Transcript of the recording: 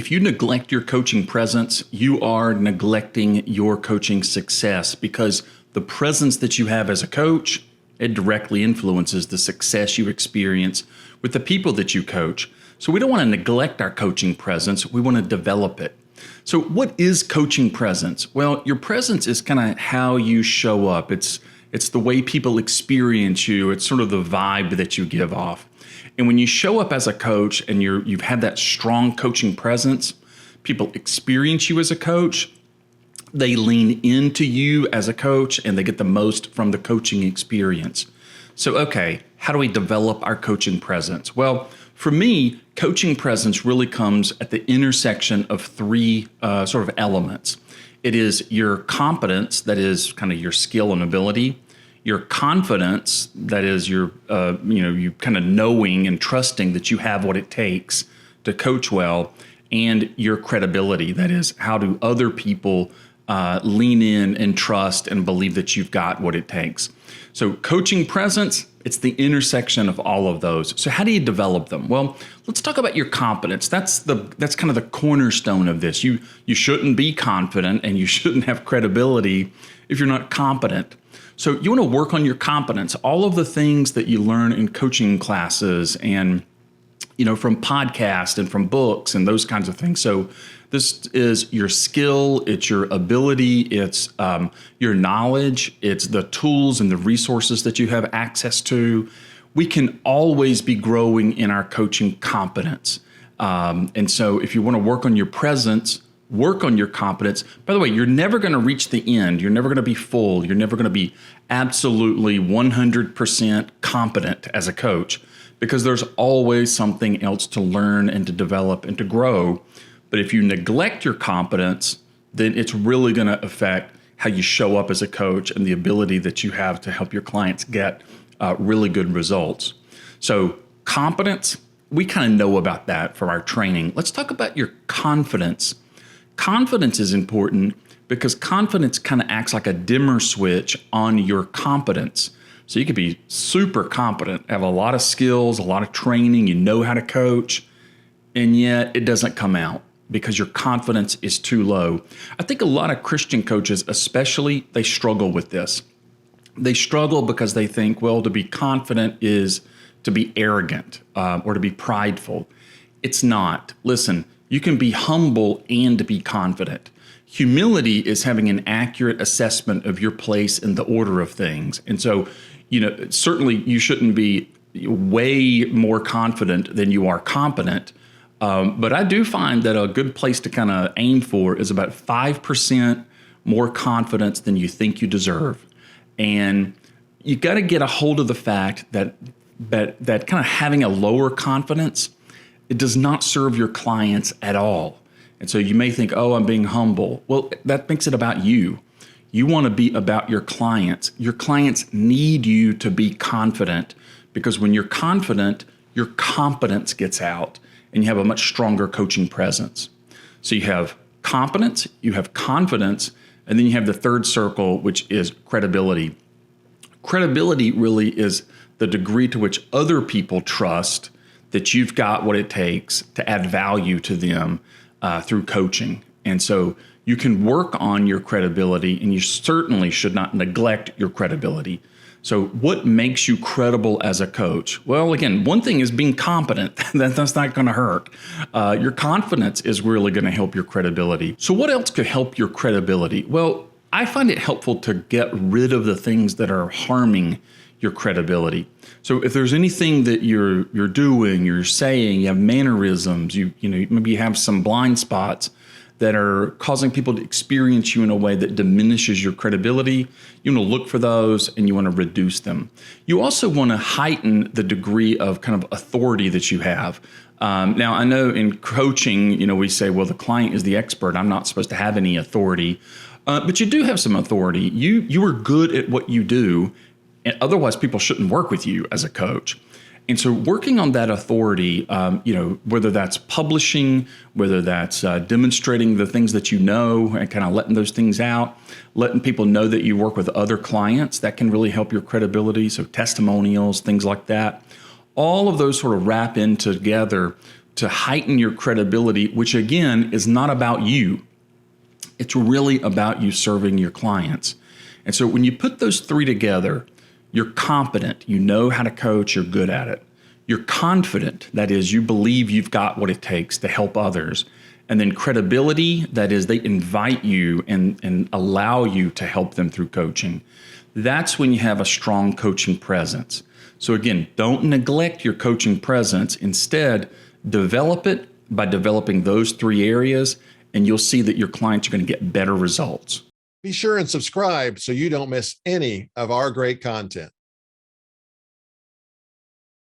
if you neglect your coaching presence, you are neglecting your coaching success, because the presence that you have as a coach, it directly influences the success you experience with the people that you coach. So we don't want to neglect our coaching presence. We want to develop it. So what is coaching presence? Well, your presence is kind of how you show up. It's the way people experience you. It's sort of the vibe that you give off. And when you show up as a coach and you've had that strong coaching presence, people experience you as a coach, they lean into you as a coach, and they get the most from the coaching experience. So, okay, how do we develop our coaching presence? Well, for me, coaching presence really comes at the intersection of three sort of elements. It is your competence, that is kind of your skill and ability. Your confidence, that is your, you kind of knowing and trusting that you have what it takes to coach well, and your credibility, that is how do other people lean in and trust and believe that you've got what it takes. So coaching presence, it's the intersection of all of those. So how do you develop them? Well, let's talk about your competence. That's kind of the cornerstone of this. You shouldn't be confident and you shouldn't have credibility if you're not competent. So you want to work on your competence. All of the things that you learn in coaching classes and from podcasts and from books and those kinds of things. So this is your skill, it's your ability, it's your knowledge, it's the tools and the resources that you have access to. We can always be growing in our coaching competence. And so if you want to work on your presence, work on your competence. By the way, you're never going to reach the end. You're never going to be full. You're never going to be absolutely 100% competent as a coach, because there's always something else to learn and to develop and to grow. But if you neglect your competence, then it's really going to affect how you show up as a coach and the ability that you have to help your clients get really good results. So competence, we kind of know about that from our training. Let's talk about your confidence. Confidence is important because confidence kind of acts like a dimmer switch on your competence. So you could be super competent, have a lot of skills, a lot of training, you know how to coach, and yet it doesn't come out because your confidence is too low. I think a lot of Christian coaches especially, they struggle with this. They struggle because they think, well, to be confident is to be arrogant or to be prideful. It's not. Listen, you can be humble and be confident. Humility is having an accurate assessment of your place in the order of things. And so, certainly you shouldn't be way more confident than you are competent. But I do find that a good place to kind of aim for is about 5% more confidence than you think you deserve. And you got to get a hold of the fact that kind of having a lower confidence, it does not serve your clients at all. And so you may think, oh, I'm being humble. Well, that makes it about you. You want to be about your clients. Your clients need you to be confident, because when you're confident, your competence gets out and you have a much stronger coaching presence. So you have competence, you have confidence, and then you have the third circle, which is credibility. Credibility really is the degree to which other people trust that you've got what it takes to add value to them through coaching. And so you can work on your credibility, and you certainly should not neglect your credibility. So what makes you credible as a coach? Well, again, one thing is being competent. That's not going to hurt. Your confidence is really going to help your credibility. So what else could help your credibility? Well, I find it helpful to get rid of the things that are harming your credibility. So if there's anything that you're doing, you're saying, you have mannerisms, maybe you have some blind spots that are causing people to experience you in a way that diminishes your credibility, you want to look for those and you want to reduce them. You also want to heighten the degree of kind of authority that you have. Now, I know in coaching, we say, well, the client is the expert. I'm not supposed to have any authority, but you do have some authority. You are good at what you do, and otherwise people shouldn't work with you as a coach. And so working on that authority, whether that's publishing, whether that's demonstrating the things that you know and kind of letting those things out, letting people know that you work with other clients, that can really help your credibility. So testimonials, things like that. All of those sort of wrap in together to heighten your credibility, which again is not about you. It's really about you serving your clients. And so when you put those three together, you're competent, you know how to coach, you're good at it. You're confident, that is, you believe you've got what it takes to help others. And then credibility, that is, they invite you and allow you to help them through coaching. That's when you have a strong coaching presence. So again, don't neglect your coaching presence. Instead, develop it by developing those three areas, and you'll see that your clients are going to get better results. Be sure and subscribe so you don't miss any of our great content.